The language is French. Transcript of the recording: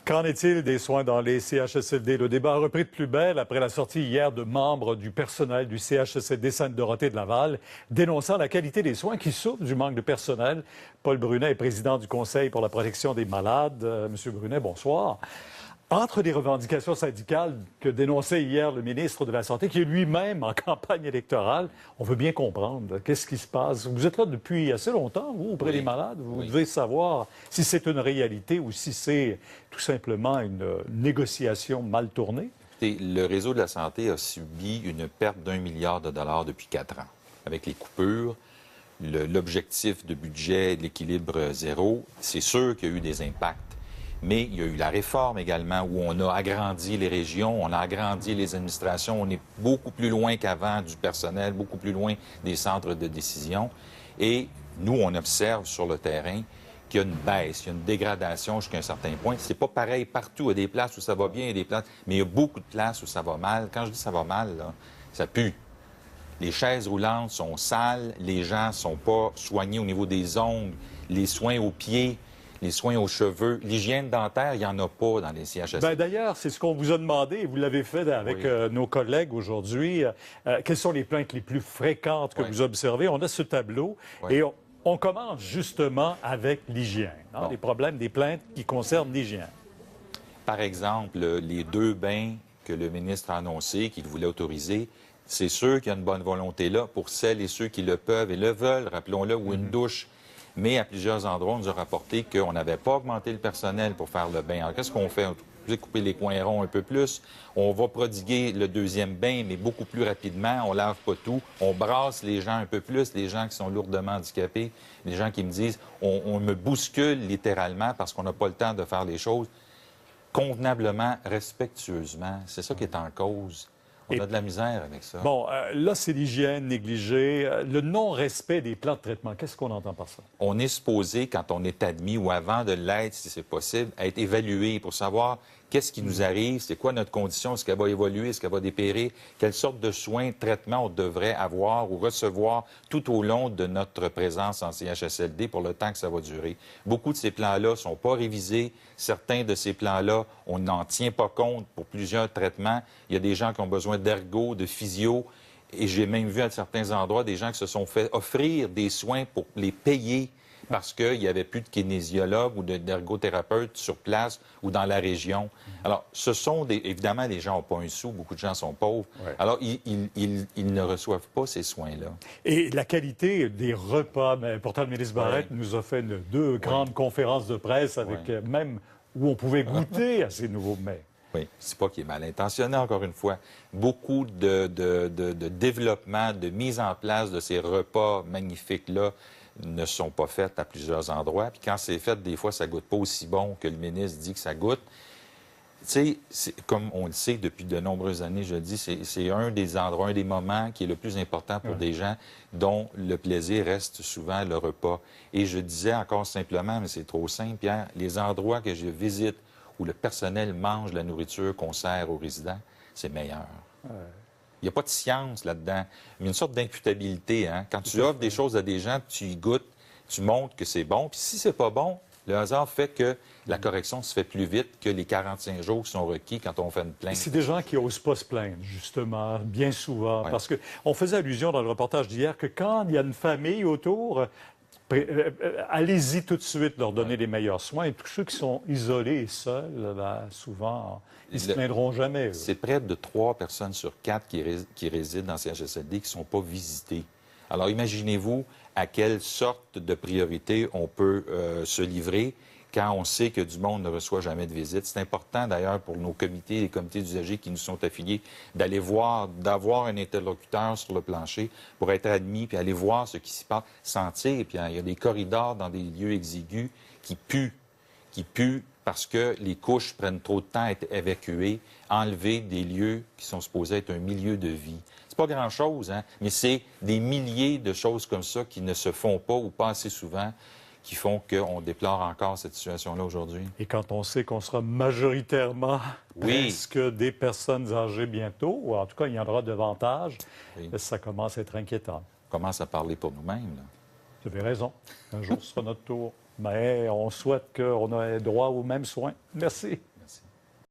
Qu'en est-il des soins dans les CHSLD? Le débat a repris de plus belle après la sortie hier de membres du personnel du CHSLD Sainte-Dorothée de Laval, dénonçant la qualité des soins qui souffrent du manque de personnel. Paul Brunet est président du Conseil pour la protection des malades. Monsieur Brunet, bonsoir. Entre les revendications syndicales que dénonçait hier le ministre de la Santé, qui est lui-même en campagne électorale, on veut bien comprendre qu'est-ce qui se passe. Vous êtes là depuis assez longtemps, vous, auprès des malades. Vous devez savoir si c'est une réalité ou si c'est tout simplement une négociation mal tournée. Le réseau de la santé a subi une perte d'1 milliard de dollars depuis 4 ans. Avec les coupures, l'objectif de budget, l'équilibre zéro, c'est sûr qu'il y a eu des impacts. Mais il y a eu la réforme également où on a agrandi les régions, on a agrandi les administrations, on est beaucoup plus loin qu'avant du personnel, beaucoup plus loin des centres de décision. Et nous, on observe sur le terrain qu'il y a une baisse, il y a une dégradation jusqu'à un certain point. C'est pas pareil partout. Il y a des places où ça va bien, il y a des places, mais il y a beaucoup de places où ça va mal. Quand je dis ça va mal, là, ça pue. Les chaises roulantes sont sales, les gens sont pas soignés au niveau des ongles, les soins aux pieds, les soins aux cheveux. L'hygiène dentaire, il n'y en a pas dans les CHSLD. D'ailleurs, c'est ce qu'on vous a demandé et vous l'avez fait avec nos collègues aujourd'hui. Quelles sont les plaintes les plus fréquentes que vous observez? On a ce tableau et on commence justement avec l'hygiène. Bon. Les problèmes, des plaintes qui concernent l'hygiène. Par exemple, les 2 bains que le ministre a annoncé qu'il voulait autoriser, c'est sûr qu'il y a une bonne volonté là pour celles et ceux qui le peuvent et le veulent, rappelons-le, ou une douche. Mais à plusieurs endroits, on nous a rapporté qu'on n'avait pas augmenté le personnel pour faire le bain. Alors, qu'est-ce qu'on fait? On va couper les coins ronds un peu plus. On va prodiguer le 2e bain, mais beaucoup plus rapidement. On lave pas tout. On brasse les gens un peu plus, les gens qui sont lourdement handicapés, les gens qui me disent on me bouscule littéralement parce qu'on n'a pas le temps de faire les choses convenablement, respectueusement. C'est ça qui est en cause. On a de la misère avec ça. Bon, là, c'est l'hygiène négligée, le non-respect des plans de traitement. Qu'est-ce qu'on entend par ça? On est supposé, quand on est admis ou avant de l'être, si c'est possible, être évalué pour savoir qu'est-ce qui nous arrive, c'est quoi notre condition, est-ce qu'elle va évoluer, est-ce qu'elle va dépérir, quelles sortes de soins, de traitements on devrait avoir ou recevoir tout au long de notre présence en CHSLD pour le temps que ça va durer. Beaucoup de ces plans-là ne sont pas révisés. Certains de ces plans-là, on n'en tient pas compte pour plusieurs traitements. Il y a des gens qui ont besoin d'ergo, de physio, et j'ai même vu à certains endroits des gens qui se sont fait offrir des soins pour les payer parce qu'il n'y avait plus de kinésiologue ou d'ergothérapeute sur place ou dans la région. Alors, ce sont évidemment, les gens n'ont pas un sou, beaucoup de gens sont pauvres. Ouais. Alors, ils ne reçoivent pas ces soins-là. Et la qualité des repas, mais pourtant, le ministre Barrette nous a fait 2 grandes conférences de presse avec même où on pouvait goûter à ces nouveaux mets. Oui, c'est pas qu'il est mal intentionné, encore une fois. Beaucoup de développement, de mise en place de ces repas magnifiques-là ne sont pas faites à plusieurs endroits. Puis quand c'est fait, des fois, ça goûte pas aussi bon que le ministre dit que ça goûte. Tu sais, comme on le sait depuis de nombreuses années, je le dis, c'est un des endroits, un des moments qui est le plus important pour des gens dont le plaisir reste souvent le repas. Et je disais encore simplement, mais c'est trop simple, Pierre, les endroits que je visite où le personnel mange la nourriture qu'on sert aux résidents, c'est meilleur. Il n'y a pas de science là-dedans, mais une sorte d'imputabilité. Hein? Quand tu offres des choses à des gens, tu y goûtes, tu montres que c'est bon. Puis si c'est pas bon, le hasard fait que la correction se fait plus vite que les 45 jours qui sont requis quand on fait une plainte. C'est des gens qui n'osent pas se plaindre, justement, bien souvent. Parce qu'on faisait allusion dans le reportage d'hier que quand il y a une famille autour, allez-y tout de suite leur donner les meilleurs soins. Et tous ceux qui sont isolés et seuls, souvent, ils ne se plaindront jamais. C'est près de 3 personnes sur 4 qui résident dans CHSLD qui ne sont pas visitées. Alors, imaginez-vous à quelle sorte de priorité on peut se livrer quand on sait que du monde ne reçoit jamais de visite. C'est important, d'ailleurs, pour nos comités, les comités d'usagers qui nous sont affiliés, d'aller voir, d'avoir un interlocuteur sur le plancher pour être admis, puis aller voir ce qui s'y passe, sentir. Puis il y a des corridors dans des lieux exigus qui puent parce que les couches prennent trop de temps à être évacuées, enlever des lieux qui sont supposés être un milieu de vie. C'est pas grand-chose, hein, mais c'est des milliers de choses comme ça qui ne se font pas ou pas assez souvent, qui font qu'on déplore encore cette situation-là aujourd'hui. Et quand on sait qu'on sera majoritairement presque des personnes âgées bientôt, ou en tout cas, il y en aura davantage, ça commence à être inquiétant. On commence à parler pour nous-mêmes, là. Vous avez raison. Un jour, ce sera notre tour. Mais on souhaite qu'on ait droit aux mêmes soins. Merci.